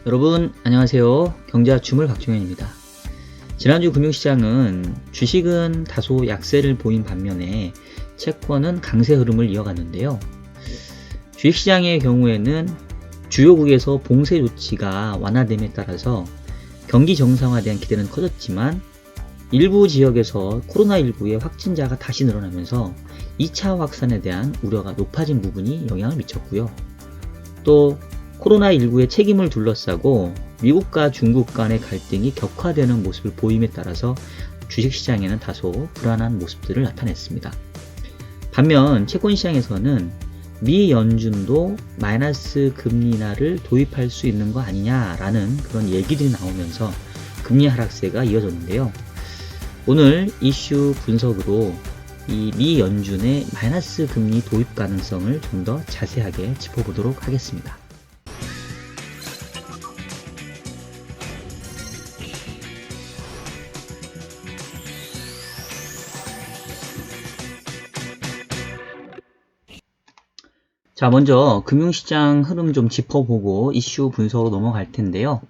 여러분 안녕하세요. 경제아춤을 박종현입니다. 지난주 금융시장은 주식은 다소 약세를 보인 반면에 채권은 강세 흐름을 이어갔는데요. 주식시장의 경우에는 주요국에서 봉쇄 조치가 완화됨에 따라서 경기 정상화에 대한 기대는 커졌지만 일부 지역에서 코로나19의 확진자가 다시 늘어나면서 2차 확산에 대한 우려가 높아진 부분이 영향을 미쳤고요. 또 코로나19의 책임을 둘러싸고 미국과 중국 간의 갈등이 격화되는 모습을 보임에 따라서 주식시장에는 다소 불안한 모습들을 나타냈습니다. 반면 채권시장에서는 미 연준도 마이너스 금리 인하를 도입할 수 있는 거 아니냐라는 그런 얘기들이 나오면서 금리 하락세가 이어졌는데요. 오늘 이슈 분석으로 이 미 연준의 마이너스 금리 도입 가능성을 좀 더 자세하게 짚어보도록 하겠습니다. 자, 먼저 금융시장 흐름 좀 짚어보고 이슈 분석으로 넘어갈 텐데요.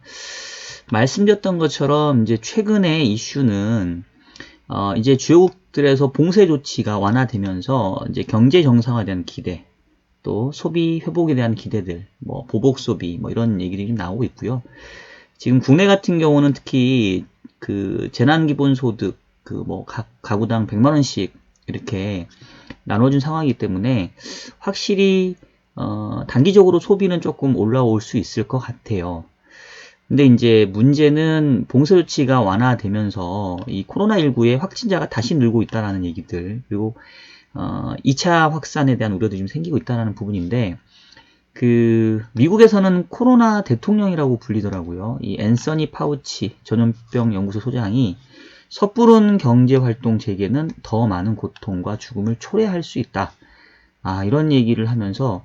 말씀드렸던 것처럼 이제 최근의 이슈는 이제 주요국들에서 봉쇄 조치가 완화되면서 이제 경제 정상화에 대한 기대, 또 소비 회복에 대한 기대들, 뭐 보복 소비, 뭐 이런 얘기들이 좀 나오고 있고요. 지금 국내 같은 경우는 특히 그 재난기본소득 그 뭐 가구당 100만 원씩 이렇게 나눠준 상황이기 때문에 확실히 단기적으로 소비는 조금 올라올 수 있을 것 같아요. 근데 이제 문제는 봉쇄 조치가 완화되면서 이 코로나19의 확진자가 다시 늘고 있다는 얘기들, 그리고 2차 확산에 대한 우려도 좀 생기고 있다는 부분인데, 그 미국에서는 코로나 대통령이라고 불리더라고요. 이 앤서니 파우치 전염병 연구소 소장이 섣부른 경제활동 재개는 더 많은 고통과 죽음을 초래할 수 있다. 이런 얘기를 하면서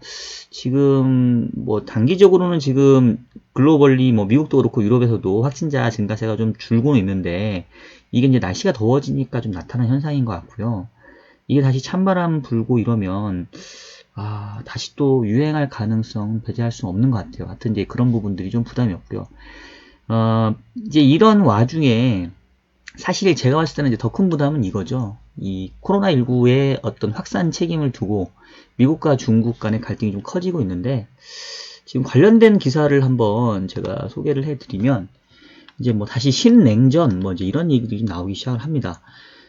지금 뭐 단기적으로는 지금 글로벌리 뭐 미국도 그렇고 유럽에서도 확진자 증가세가 좀 줄고는 있는데 이게 이제 날씨가 더워지니까 좀 나타난 현상인 것 같고요. 이게 다시 찬바람 불고 이러면 다시 또 유행할 가능성 배제할 수는 없는 것 같아요. 하여튼 이제 그런 부분들이 좀 부담이 없고요. 이제 이런 와중에 사실 제가 봤을 때는 이제 더 큰 부담은 이거죠. 이 코로나19의 어떤 확산 책임을 두고 미국과 중국 간의 갈등이 좀 커지고 있는데 지금 관련된 기사를 한번 제가 소개를 해드리면 이제 뭐 다시 신냉전 뭐 이제 이런 얘기들이 좀 나오기 시작을 합니다.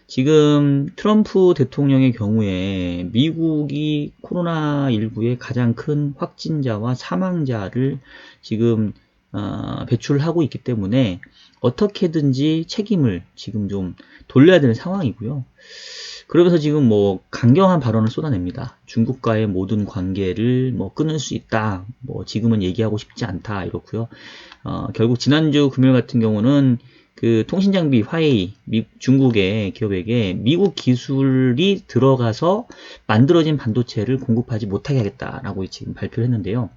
지금 트럼프 대통령의 경우에 미국이 코로나19의 가장 큰 확진자와 사망자를 지금 배출하고 있기 때문에 어떻게든지 책임을 지금 좀 돌려야 되는 상황이고요. 그러면서 지금 뭐 강경한 발언을 쏟아냅니다. 중국과의 모든 관계를 뭐 끊을 수 있다. 뭐 지금은 얘기하고 싶지 않다. 이렇고요. 결국 지난주 금요일 같은 경우는 그 통신장비 화웨이 중국의 기업에게 미국 기술이 들어가서 만들어진 반도체를 공급하지 못하게 하겠다라고 지금 발표를 했는데요.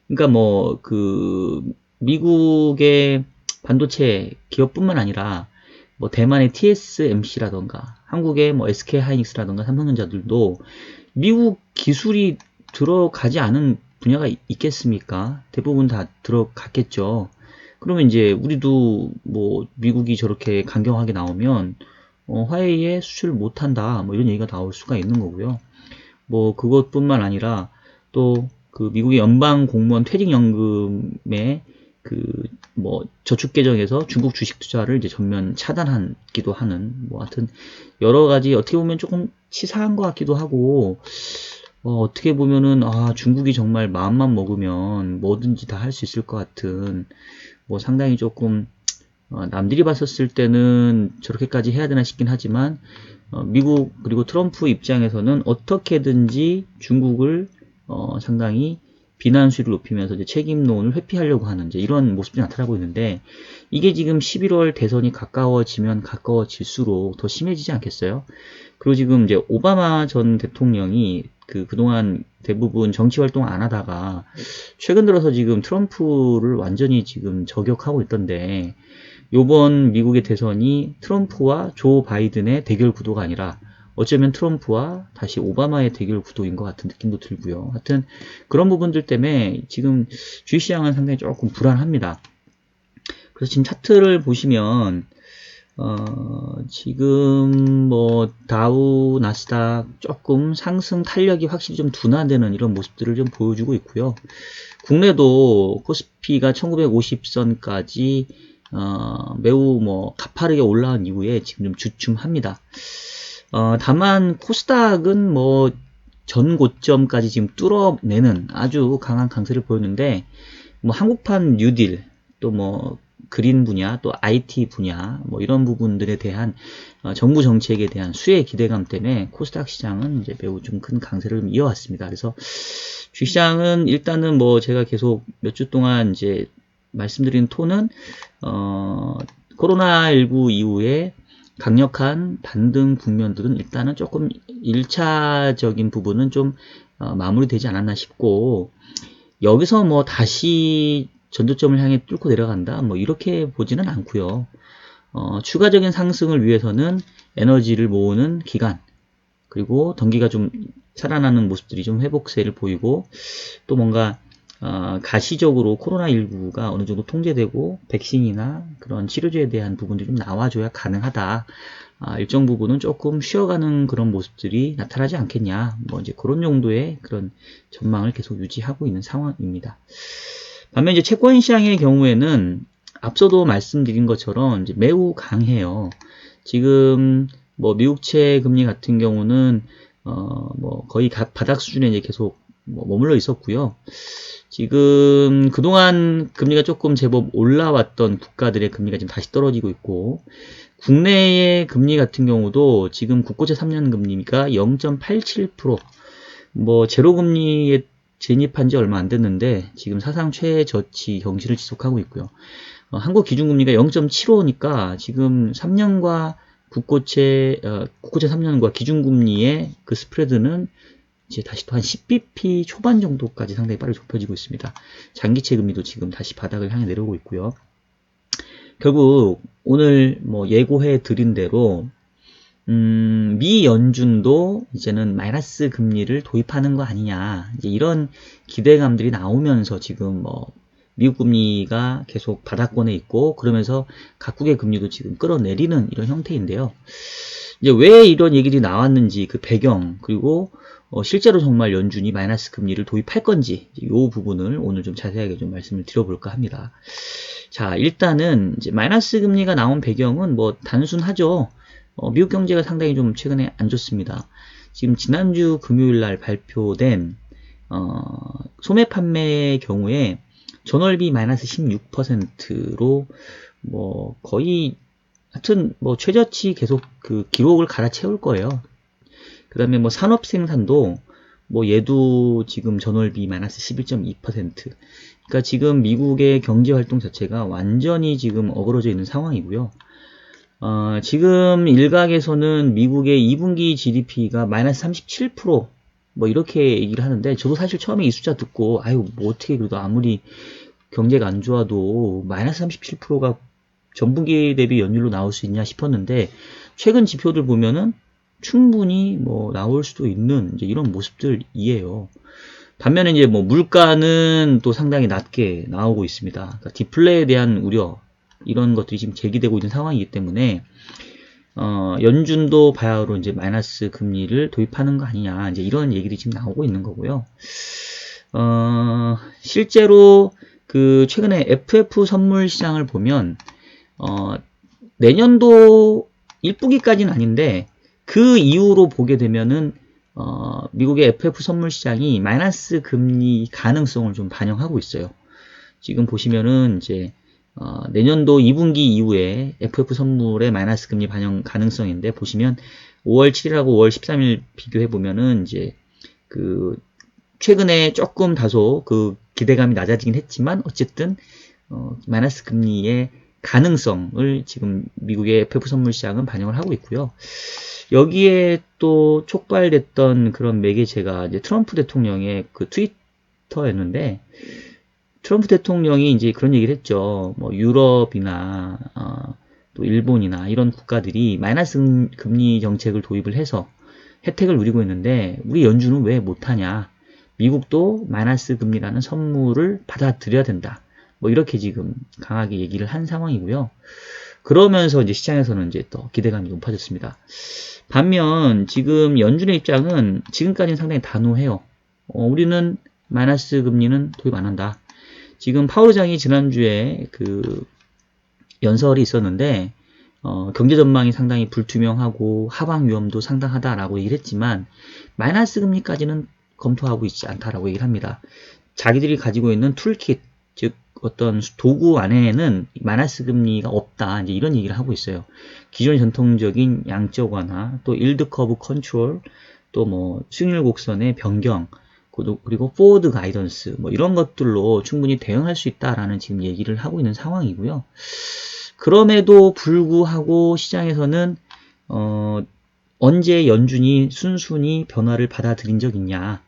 그러니까 뭐 그 미국의 반도체 기업뿐만 아니라 뭐 대만의 TSMC라던가 한국의 뭐 SK 하이닉스라던가 삼성전자들도 미국 기술이 들어가지 않은 분야가 있겠습니까? 대부분 다 들어갔겠죠. 그러면 이제 우리도 뭐 미국이 저렇게 강경하게 나오면 화웨이에 수출 못한다 뭐 이런 얘기가 나올 수가 있는 거고요. 뭐 그것뿐만 아니라 또 그 미국의 연방 공무원 퇴직연금의 그 뭐 저축 계정에서 중국 주식 투자를 이제 전면 차단하기도 하는 뭐 하여튼 여러 가지 어떻게 보면 조금 치사한 것 같기도 하고 어떻게 보면은 중국이 정말 마음만 먹으면 뭐든지 다 할 수 있을 것 같은 뭐 상당히 조금 남들이 봤었을 때는 저렇게까지 해야 되나 싶긴 하지만 미국 그리고 트럼프 입장에서는 어떻게든지 중국을 상당히 비난 수위를 높이면서 이제 책임론을 회피하려고 하는 이제 이런 모습이 나타나고 있는데 이게 지금 11월 대선이 가까워지면 가까워질수록 더 심해지지 않겠어요? 그리고 지금 이제 오바마 전 대통령이 그동안 대부분 정치 활동 안 하다가 최근 들어서 지금 트럼프를 완전히 지금 저격하고 있던데 요번 미국의 대선이 트럼프와 조 바이든의 대결 구도가 아니라 어쩌면 트럼프와 다시 오바마의 대결 구도인 것 같은 느낌도 들고요. 하여튼 그런 부분들 때문에 지금 주식시장은 상당히 조금 불안합니다. 그래서 지금 차트를 보시면 지금 뭐 다우, 나스닥 조금 상승 탄력이 확실히 좀 둔화되는 이런 모습들을 좀 보여주고 있고요. 국내도 코스피가 1950선까지 매우 뭐 가파르게 올라온 이후에 지금 좀 주춤합니다. 다만 코스닥은 뭐 전 고점까지 지금 뚫어내는 아주 강한 강세를 보였는데 뭐 한국판 뉴딜 또 뭐 그린 분야 또 IT 분야 뭐 이런 부분들에 대한 정부 정책에 대한 수혜 기대감 때문에 코스닥 시장은 이제 매우 좀 큰 강세를 좀 이어왔습니다. 그래서 주시장은 일단은 뭐 제가 계속 몇 주 동안 이제 말씀드린 톤은 코로나19 이후에 강력한 반등 국면들은 일단은 조금 1차적인 부분은 좀 마무리되지 않았나 싶고, 여기서 뭐 다시 전저점을 향해 뚫고 내려간다 뭐 이렇게 보지는 않고요. 추가적인 상승을 위해서는 에너지를 모으는 기간, 그리고 동기가 좀 살아나는 모습들이 좀 회복세를 보이고, 또 뭔가 가시적으로 코로나19가 어느 정도 통제되고 백신이나 그런 치료제에 대한 부분들이 좀 나와줘야 가능하다. 일정 부분은 조금 쉬어가는 그런 모습들이 나타나지 않겠냐. 뭐 이제 그런 정도의 그런 전망을 계속 유지하고 있는 상황입니다. 반면 이제 채권 시장의 경우에는 앞서도 말씀드린 것처럼 이제 매우 강해요. 지금 뭐 미국채 금리 같은 경우는 뭐 거의 바닥 수준에 이제 계속 뭐 머물러 있었고요. 지금 그동안 금리가 조금 제법 올라왔던 국가들의 금리가 지금 다시 떨어지고 있고, 국내의 금리 같은 경우도 지금 국고채 3년 금리가 0.87%, 뭐 제로금리에 진입한 지 얼마 안 됐는데 지금 사상 최저치 경신을 지속하고 있고요. 한국 기준금리가 0.75니까 지금 3년과 국고채 3년과 기준금리의 그 스프레드는 이제 다시 또 한 10bp 초반 정도까지 상당히 빠르게 좁혀지고 있습니다. 장기채 금리도 지금 다시 바닥을 향해 내려오고 있고요. 결국 오늘 뭐 예고해 드린 대로 미 연준도 이제는 마이너스 금리를 도입하는 거 아니냐, 이제 이런 기대감들이 나오면서 지금 뭐 미국 금리가 계속 바닥권에 있고, 그러면서 각국의 금리도 지금 끌어내리는 이런 형태인데요. 이제 왜 이런 얘기들이 나왔는지 그 배경, 그리고 실제로 정말 연준이 마이너스 금리를 도입할 건지, 이 부분을 오늘 좀 자세하게 좀 말씀을 드려볼까 합니다. 자, 일단은 이제 마이너스 금리가 나온 배경은 뭐 단순하죠. 미국 경제가 상당히 좀 최근에 안 좋습니다. 지금 지난주 금요일 날 발표된 소매 판매의 경우에 전월비 마이너스 16%로 뭐 거의 하여튼 뭐 최저치 계속 그 기록을 갈아채울 거예요. 그 다음에 뭐 산업 생산도 뭐 얘도 지금 전월비 마이너스 11.2%. 그러니까 지금 미국의 경제 활동 자체가 완전히 지금 어그러져 있는 상황이고요. 지금 일각에서는 미국의 2분기 GDP가 마이너스 37%뭐 이렇게 얘기를 하는데, 저도 사실 처음에 이 숫자 듣고 아유 뭐 어떻게 그래도 아무리 경제가 안 좋아도 마이너스 37%가 전분기 대비 연율로 나올 수 있냐 싶었는데, 최근 지표들 보면은 충분히 뭐 나올 수도 있는 이제 이런 모습들이에요. 반면에 이제 뭐 물가는 또 상당히 낮게 나오고 있습니다. 그러니까 디플레에 대한 우려, 이런 것들이 지금 제기되고 있는 상황이기 때문에 연준도 바야흐로 이제 마이너스 금리를 도입하는 거 아니냐, 이제 이런 얘기들이 지금 나오고 있는 거고요. 실제로 그 최근에 FF 선물 시장을 보면 내년도 1분기까지는 아닌데 그 이후로 보게 되면은 미국의 FF 선물 시장이 마이너스 금리 가능성을 좀 반영하고 있어요. 지금 보시면은 이제 내년도 2분기 이후에 FF 선물의 마이너스 금리 반영 가능성인데, 보시면 5월 7일하고 5월 13일 비교해 보면은 이제 그 최근에 조금 다소 그 기대감이 낮아지긴 했지만 어쨌든 마이너스 금리의 가능성을 지금 미국의 FF 선물 시장은 반영을 하고 있고요. 여기에 또 촉발됐던 그런 매개체가 이제 트럼프 대통령의 그 트위터였는데, 트럼프 대통령이 이제 그런 얘기를 했죠. 뭐 유럽이나 또 일본이나 이런 국가들이 마이너스 금리 정책을 도입을 해서 혜택을 누리고 있는데 우리 연준은 왜 못하냐? 미국도 마이너스 금리라는 선물을 받아들여야 된다. 뭐 이렇게 지금 강하게 얘기를 한 상황이고요. 그러면서 이제 시장에서는 이제 또 기대감이 높아졌습니다. 반면 지금 연준의 입장은 지금까지는 상당히 단호해요. 우리는 마이너스 금리는 도입 안 한다. 지금 파월 의장이 지난주에 그 연설이 있었는데 경제 전망이 상당히 불투명하고 하방 위험도 상당하다라고 얘기를 했지만 마이너스 금리까지는 검토하고 있지 않다라고 얘기를 합니다. 자기들이 가지고 있는 툴킷, 즉 어떤 도구 안에는 마이너스 금리가 없다. 이제 이런 얘기를 하고 있어요. 기존의 전통적인 양적 완화, 또 일드 커브 컨트롤, 또 뭐 수익률 곡선의 변경, 그리고 포워드 가이던스 뭐 이런 것들로 충분히 대응할 수 있다라는 지금 얘기를 하고 있는 상황이고요. 그럼에도 불구하고 시장에서는 언제 연준이 순순히 변화를 받아들인 적 있냐?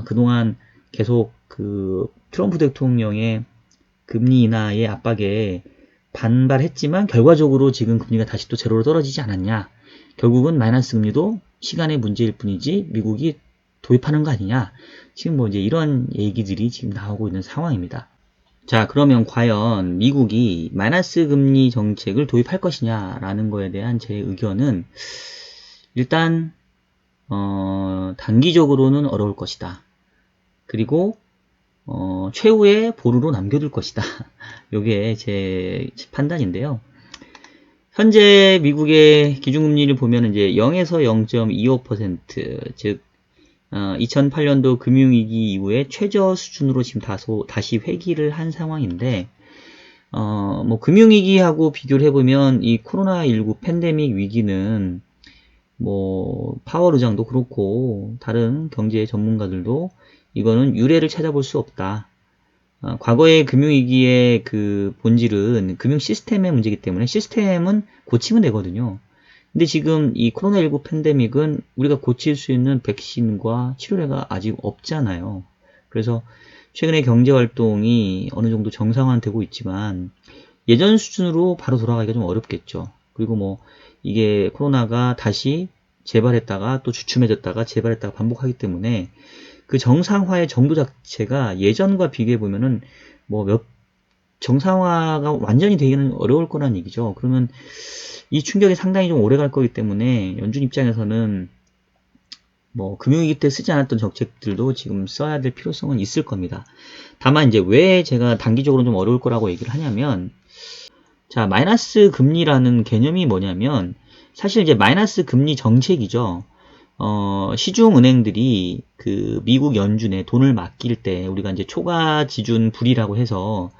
그동안 계속 그 트럼프 대통령의 금리 인하의 압박에 반발했지만 결과적으로 지금 금리가 다시 또 제로로 떨어지지 않았냐? 결국은 마이너스 금리도 시간의 문제일 뿐이지 미국이 도입하는 거 아니냐? 지금 뭐 이제 이런 얘기들이 지금 나오고 있는 상황입니다. 자, 그러면 과연 미국이 마이너스 금리 정책을 도입할 것이냐라는 거에 대한 제 의견은 일단 단기적으로는 어려울 것이다. 그리고 최후의 보루로 남겨둘 것이다. 이게 제 판단인데요. 현재 미국의 기준금리를 보면 이제 0에서 0.25%, 즉 2008년도 금융위기 이후에 최저 수준으로 지금 다시 회귀를 한 상황인데, 뭐 금융위기하고 비교를 해보면 이 코로나19 팬데믹 위기는 뭐 파월 의장도 그렇고 다른 경제 전문가들도 이거는 유례를 찾아볼 수 없다. 과거의 금융위기의 그 본질은 금융 시스템의 문제이기 때문에 시스템은 고치면 되거든요. 근데 지금 이 코로나19 팬데믹은 우리가 고칠 수 있는 백신과 치료제가 아직 없잖아요. 그래서 최근에 경제활동이 어느 정도 정상화되고 있지만 예전 수준으로 바로 돌아가기가 좀 어렵겠죠. 그리고 뭐 이게 코로나가 다시 재발했다가 또 주춤해졌다가 재발했다가 반복하기 때문에 그 정상화의 정도 자체가 예전과 비교해보면은 뭐 정상화가 완전히 되기는 어려울 거란 얘기죠. 그러면 이 충격이 상당히 좀 오래 갈 거기 때문에 연준 입장에서는 뭐 금융위기 때 쓰지 않았던 정책들도 지금 써야 될 필요성은 있을 겁니다. 다만 이제 왜 제가 단기적으로 좀 어려울 거라고 얘기를 하냐면, 자, 마이너스 금리라는 개념이 뭐냐면 사실 이제 마이너스 금리 정책이죠. 시중은행들이 그 미국 연준에 돈을 맡길 때 우리가 이제 초과 지준 불이라고 해서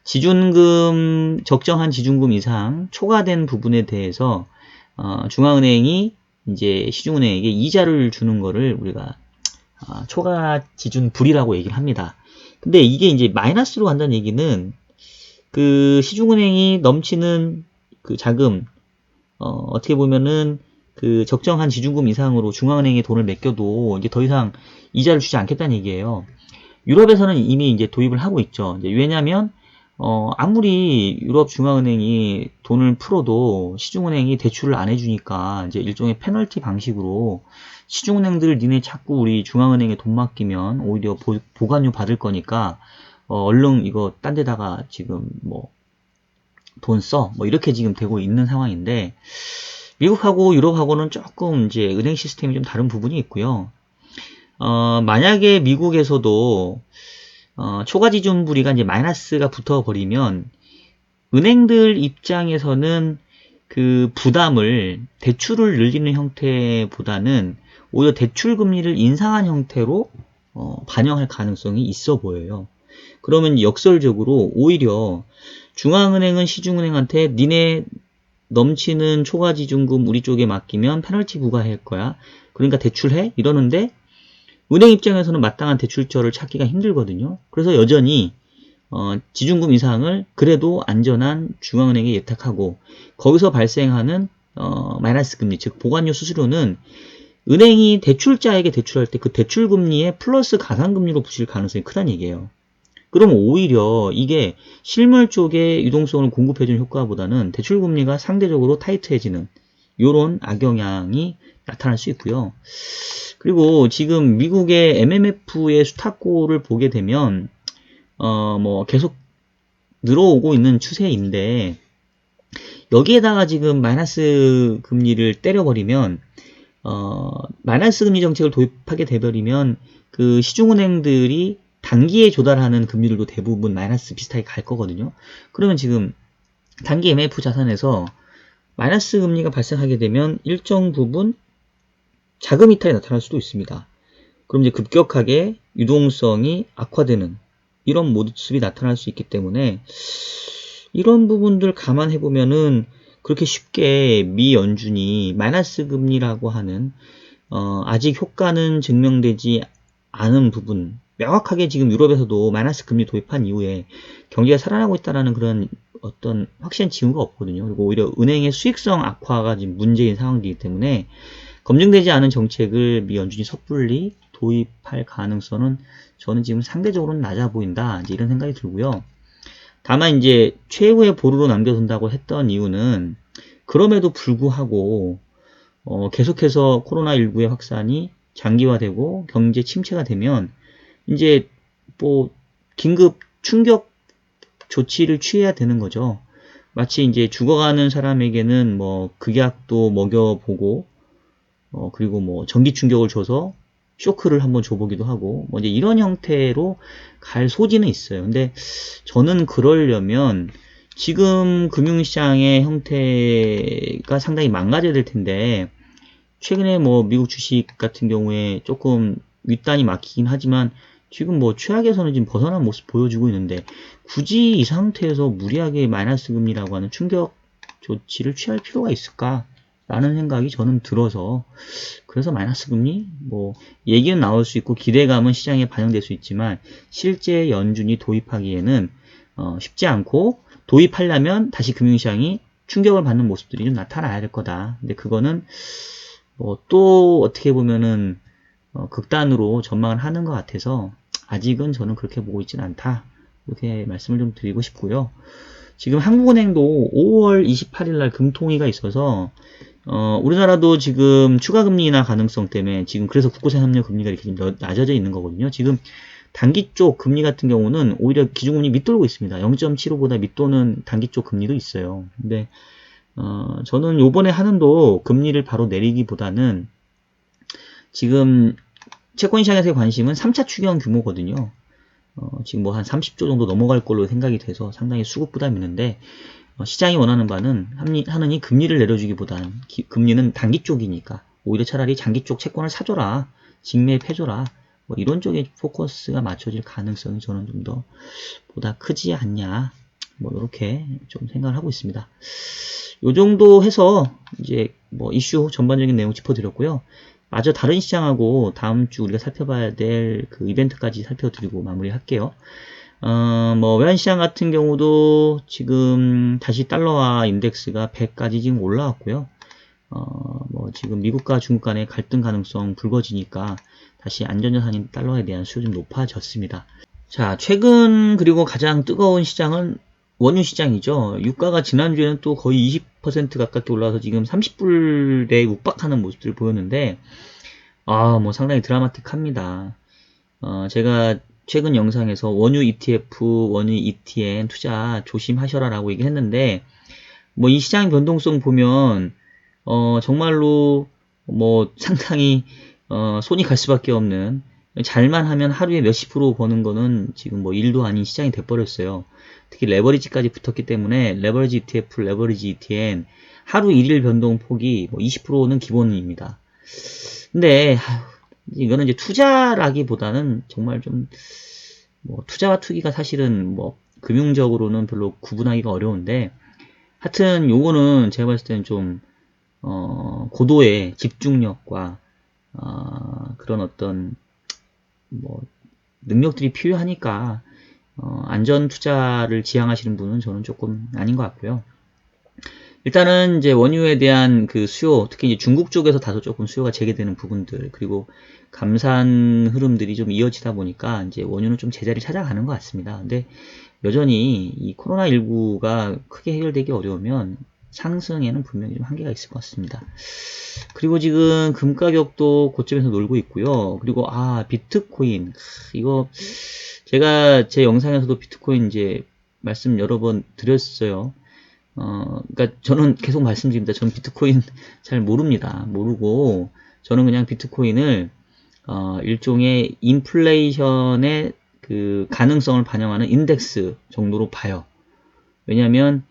지준금, 적정한 지준금 이상 초과된 부분에 대해서 중앙은행이 이제 시중은행에게 이자를 주는 거를 우리가 초과 지준 불이라고 얘기를 합니다. 근데 이게 이제 마이너스로 간다는 얘기는 그 시중은행이 넘치는 그 자금, 어떻게 보면은 그 적정한 지준금 이상으로 중앙은행에 돈을 맡겨도 이제 더 이상 이자를 주지 않겠다는 얘기예요. 유럽에서는 이미 이제 도입을 하고 있죠. 이제 왜냐면 아무리 유럽 중앙은행이 돈을 풀어도 시중은행이 대출을 안 해주니까 이제 일종의 페널티 방식으로 시중은행들 니네 자꾸 우리 중앙은행에 돈 맡기면 오히려 보관료 받을 거니까 얼른 이거 딴 데다가 지금 뭐 돈 써. 뭐 이렇게 지금 되고 있는 상황인데 미국하고 유럽하고는 조금 이제 은행 시스템이 좀 다른 부분이 있고요. 만약에 미국에서도 초과지준부리가 이제 마이너스가 붙어버리면 은행들 입장에서는 그 부담을 대출을 늘리는 형태보다는 오히려 대출 금리를 인상한 형태로 반영할 가능성이 있어 보여요. 그러면 역설적으로 오히려 중앙은행은 시중은행한테 니네 넘치는 초과지준금 우리 쪽에 맡기면 페널티 부과할 거야. 그러니까 대출해? 이러는데 은행 입장에서는 마땅한 대출처를 찾기가 힘들거든요. 그래서 여전히 지준금 이상을 그래도 안전한 중앙은행에 예탁하고 거기서 발생하는 마이너스 금리, 즉 보관료 수수료는 은행이 대출자에게 대출할 때 그 대출금리에 플러스 가산금리로 붙일 가능성이 크다는 얘기예요. 그럼 오히려 이게 실물 쪽에 유동성을 공급해주는 효과보다는 대출금리가 상대적으로 타이트해지는 이런 악영향이 나타날 수 있고요. 그리고 지금 미국의 MMF의 수탁고를 보게 되면 뭐 계속 늘어오고 있는 추세인데, 여기에다가 지금 마이너스 금리를 때려버리면 마이너스 금리 정책을 도입하게 돼버리면 그 시중은행들이 단기에 조달하는 금리들도 대부분 마이너스 비슷하게 갈 거거든요. 그러면 지금 단기 MF 자산에서 마이너스 금리가 발생하게 되면 일정 부분 자금 이탈이 나타날 수도 있습니다. 그럼 이제 급격하게 유동성이 악화되는 이런 모습이 나타날 수 있기 때문에, 이런 부분들 감안해 보면은 그렇게 쉽게 미 연준이 마이너스 금리라고 하는 아직 효과는 증명되지 않은 부분, 명확하게 지금 유럽에서도 마이너스 금리 도입한 이후에 경기가 살아나고 있다는 그런 어떤 확실한 징후가 없거든요. 그리고 오히려 은행의 수익성 악화가 지금 문제인 상황이기 때문에 검증되지 않은 정책을 미 연준이 섣불리 도입할 가능성은 저는 지금 상대적으로는 낮아 보인다, 이제 이런 생각이 들고요. 다만 이제 최후의 보루로 남겨둔다고 했던 이유는, 그럼에도 불구하고 계속해서 코로나19의 확산이 장기화되고 경제 침체가 되면 이제 뭐 긴급 충격 조치를 취해야 되는 거죠. 마치 이제 죽어가는 사람에게는 뭐 극약도 먹여보고 그리고 뭐 전기 충격을 줘서 쇼크를 한번 줘보기도 하고, 뭐 이제 이런 형태로 갈 소지는 있어요. 근데 저는 그러려면 지금 금융시장의 형태가 상당히 망가져야 될 텐데, 최근에 뭐 미국 주식 같은 경우에 조금 윗단이 막히긴 하지만 지금 뭐 최악에서는 지금 벗어난 모습 보여주고 있는데, 굳이 이 상태에서 무리하게 마이너스 금리라고 하는 충격 조치를 취할 필요가 있을까? 라는 생각이 저는 들어서, 그래서 마이너스 금리 뭐 얘기는 나올 수 있고 기대감은 시장에 반영될 수 있지만 실제 연준이 도입하기에는 쉽지 않고, 도입하려면 다시 금융시장이 충격을 받는 모습들이 좀 나타나야 될 거다. 근데 그거는 또 어떻게 보면은 극단으로 전망을 하는 것 같아서 아직은 저는 그렇게 보고 있지는 않다, 이렇게 말씀을 좀 드리고 싶고요. 지금 한국은행도 5월 28일 날 금통위가 있어서 우리나라도 지금 추가금리 인하 가능성 때문에 지금 그래서 국고세 합류 금리가 이렇게 좀 낮아져 있는 거거든요. 지금 단기 쪽 금리 같은 경우는 오히려 기준금리 밑돌고 있습니다. 0.75보다 밑도는 단기 쪽 금리도 있어요. 근데 저는 요번에 한은도 금리를 바로 내리기보다는 지금 채권시장에서의 관심은 3차 추경 규모거든요. 지금 뭐 한 30조 정도 넘어갈 걸로 생각이 돼서 상당히 수급 부담이 있는데, 시장이 원하는 바는 한은이 금리를 내려주기보다는 금리는 단기 쪽이니까 오히려 차라리 장기 쪽 채권을 사줘라, 직매입해줘라, 뭐 이런 쪽에 포커스가 맞춰질 가능성이 저는 좀 더 보다 크지 않냐, 뭐 이렇게 좀 생각을 하고 있습니다. 요 정도 해서 이제 뭐 이슈 전반적인 내용 짚어드렸고요. 마저 다른 시장하고 다음 주 우리가 살펴봐야 될 그 이벤트까지 살펴드리고 마무리할게요. 뭐 외환시장 같은 경우도 지금 다시 달러화 인덱스가 100까지 지금 올라왔고요. 뭐 지금 미국과 중국 간의 갈등 가능성 불거지니까 다시 안전자산인 달러에 대한 수요가 좀 높아졌습니다. 자, 최근 그리고 가장 뜨거운 시장은 원유 시장이죠. 유가가 지난주에는 또 거의 20% 가깝게 올라와서 지금 30불대에 육박하는 모습들을 보였는데, 뭐 상당히 드라마틱합니다. 제가 최근 영상에서 원유 ETF, 원유 ETN 투자 조심하셔라라고 얘기했는데, 뭐 이 시장 변동성 보면 정말로 뭐 상당히 손이 갈 수밖에 없는, 잘만 하면 하루에 몇십 프로 버는 거는 지금 뭐 일도 아닌 시장이 돼버렸어요. 특히 레버리지까지 붙었기 때문에 레버리지 ETF, 레버리지 ETN 하루 일일 변동 폭이 뭐 20%는 기본입니다. 근데 이거는 이제 투자라기보다는 정말 좀 뭐 투자와 투기가 사실은 뭐 금융적으로는 별로 구분하기가 어려운데, 하여튼 요거는 제가 봤을 때는 좀 고도의 집중력과 그런 어떤 뭐 능력들이 필요하니까 안전 투자를 지향하시는 분은 저는 조금 아닌 것 같고요. 일단은 이제 원유에 대한 그 수요, 특히 이제 중국 쪽에서 다소 조금 수요가 재개되는 부분들, 그리고 감산 흐름들이 좀 이어지다 보니까 이제 원유는 좀 제자리 찾아가는 것 같습니다. 근데 여전히 이 코로나19가 크게 해결되기 어려우면 상승에는 분명히 좀 한계가 있을 것 같습니다. 그리고 지금 금 가격도 고점에서 놀고 있고요. 그리고 비트코인 이거 제가 제 영상에서도 비트코인 이제 말씀 여러 번 드렸어요. 그러니까 저는 계속 말씀드립니다. 저는 비트코인 잘 모릅니다. 모르고 저는 그냥 비트코인을 일종의 인플레이션의 그 가능성을 반영하는 인덱스 정도로 봐요. 왜냐하면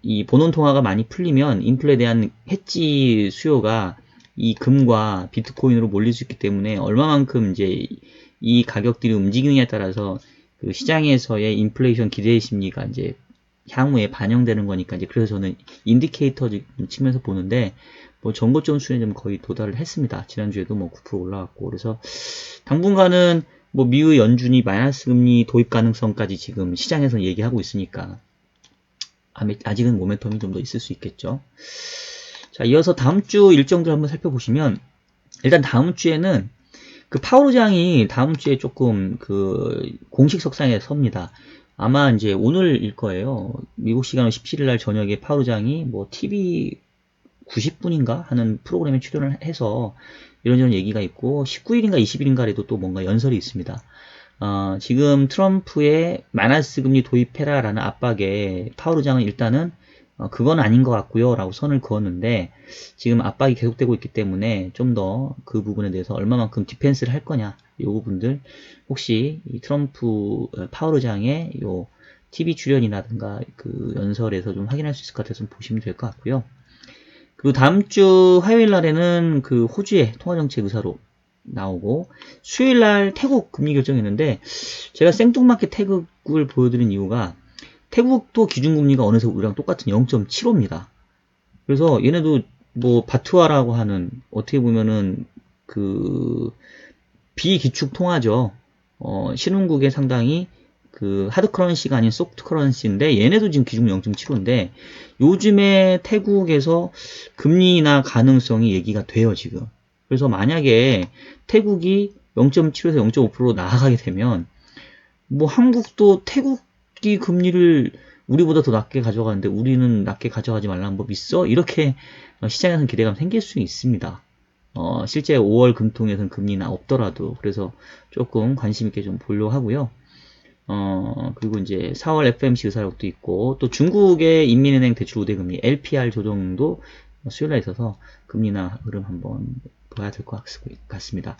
이 본원 통화가 많이 풀리면 인플레에 대한 해지 수요가 이 금과 비트코인으로 몰릴 수 있기 때문에 얼마만큼 이제 이 가격들이 움직이느냐에 따라서 그 시장에서의 인플레이션 기대 심리가 이제 향후에 반영되는 거니까 이제 그래서 저는 인디케이터 측면에서 보는데 뭐 전고점 수준에 좀 거의 도달을 했습니다. 지난주에도 뭐 9% 올라갔고 그래서 당분간은 뭐 미국 연준이 마이너스 금리 도입 가능성까지 지금 시장에서 얘기하고 있으니까 아직은 모멘텀이 좀 더 있을 수 있겠죠. 자, 이어서 다음 주 일정들 한번 살펴보시면 일단 다음 주에는 그 파월의장이 다음 주에 조금 그 공식 석상에 섭니다. 아마 이제 오늘일 거예요. 미국 시간으로 17일 날 저녁에 파월의장이 뭐 TV 90분인가 하는 프로그램에 출연을 해서 이런저런 얘기가 있고 19일인가 20일인가에도 또 뭔가 연설이 있습니다. 지금 트럼프의 마이너스 금리 도입해라 라는 압박에 파월 의장은 일단은 그건 아닌 것 같고요 라고 선을 그었는데 지금 압박이 계속되고 있기 때문에 좀 더 그 부분에 대해서 얼마만큼 디펜스를 할 거냐 이 부분들 혹시 이 트럼프 파월 의장의 요 TV 출연이라든가 그 연설에서 좀 확인할 수 있을 것 같아서 좀 보시면 될 것 같고요. 그리고 다음 주 화요일 날에는 그 호주의 통화정책 의사로 나오고 수요일날 태국 금리 결정했는데 제가 생뚱맞게 태국을 보여드린 이유가 태국도 기준금리가 어느새 우리랑 똑같은 0.75입니다. 그래서 얘네도 뭐 바투아라고 하는 어떻게 보면은 그 비기축 통화죠. 신흥국에 상당히 그 하드 커런시가 아닌 소프트 커런시인데 얘네도 지금 기준금리 0.75인데 요즘에 태국에서 금리나 가능성이 얘기가 돼요 지금. 그래서 만약에 태국이 0.75에서 0.5% 나아가게 되면 뭐 한국도 태국이 금리를 우리보다 더 낮게 가져가는데 우리는 낮게 가져가지 말라는 법 있어? 이렇게 시장에서는 기대감 생길 수 있습니다. 실제 5월 금통에서는 금리나 없더라도 그래서 조금 관심 있게 좀 보려고 하고요. 그리고 이제 4월 FMC 의사록도 있고 또 중국의 인민은행 대출 우대금리 LPR 조정도 수요일에 있어서 금리나 흐름 한번 봐야 될 것 같습니다.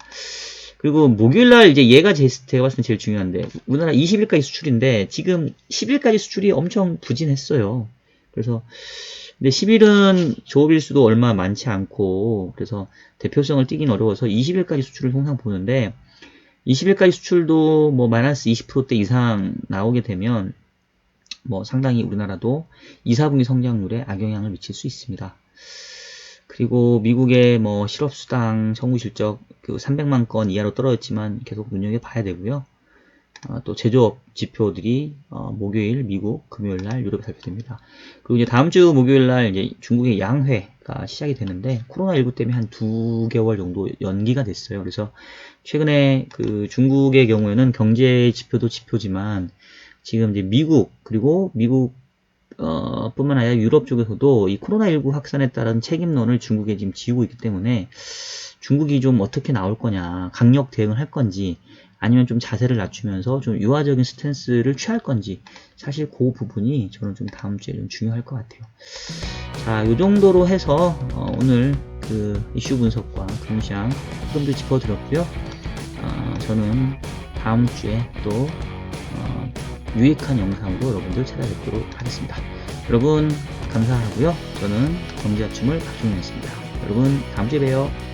그리고 목요일날 이제 얘가 제가 봤을 때 제일 중요한데 우리나라 20일까지 수출인데 지금 10일까지 수출이 엄청 부진했어요. 그래서 근데 10일은 조업일수도 얼마 많지 않고 그래서 대표성을 띄긴 어려워서 20일까지 수출을 통상 보는데 20일까지 수출도 뭐 마이너스 20%대 이상 나오게 되면 뭐 상당히 우리나라도 2, 4분기 성장률에 악영향을 미칠 수 있습니다. 그리고 미국의 뭐 실업수당 청구 실적 그 300만 건 이하로 떨어졌지만 계속 눈여겨봐야 되고요. 또 제조업 지표들이 목요일 미국, 금요일 날 유럽에 발표됩니다. 그리고 이제 다음 주 목요일 날 이제 중국의 양회가 시작이 되는데 코로나19 때문에 한 2개월 정도 연기가 됐어요. 그래서 최근에 그 중국의 경우에는 경제 지표도 지표지만 지금 이제 미국 그리고 미국 뿐만 아니라 유럽 쪽에서도 이 코로나19 확산에 따른 책임론을 중국에 지금 지우고 있기 때문에 중국이 좀 어떻게 나올 거냐, 강력 대응을 할 건지 아니면 좀 자세를 낮추면서 좀 유화적인 스탠스를 취할 건지 사실 그 부분이 저는 좀 다음 주에 좀 중요할 것 같아요. 자, 이 정도로 해서 오늘 그 이슈 분석과 금시장 흐름도 짚어드렸고요. 저는 다음 주에 또 유익한 영상으로 여러분들 찾아뵙도록 하겠습니다. 여러분 감사하고요. 저는 경제아침을 박종현이었습니다. 여러분 다음 주에 봬요.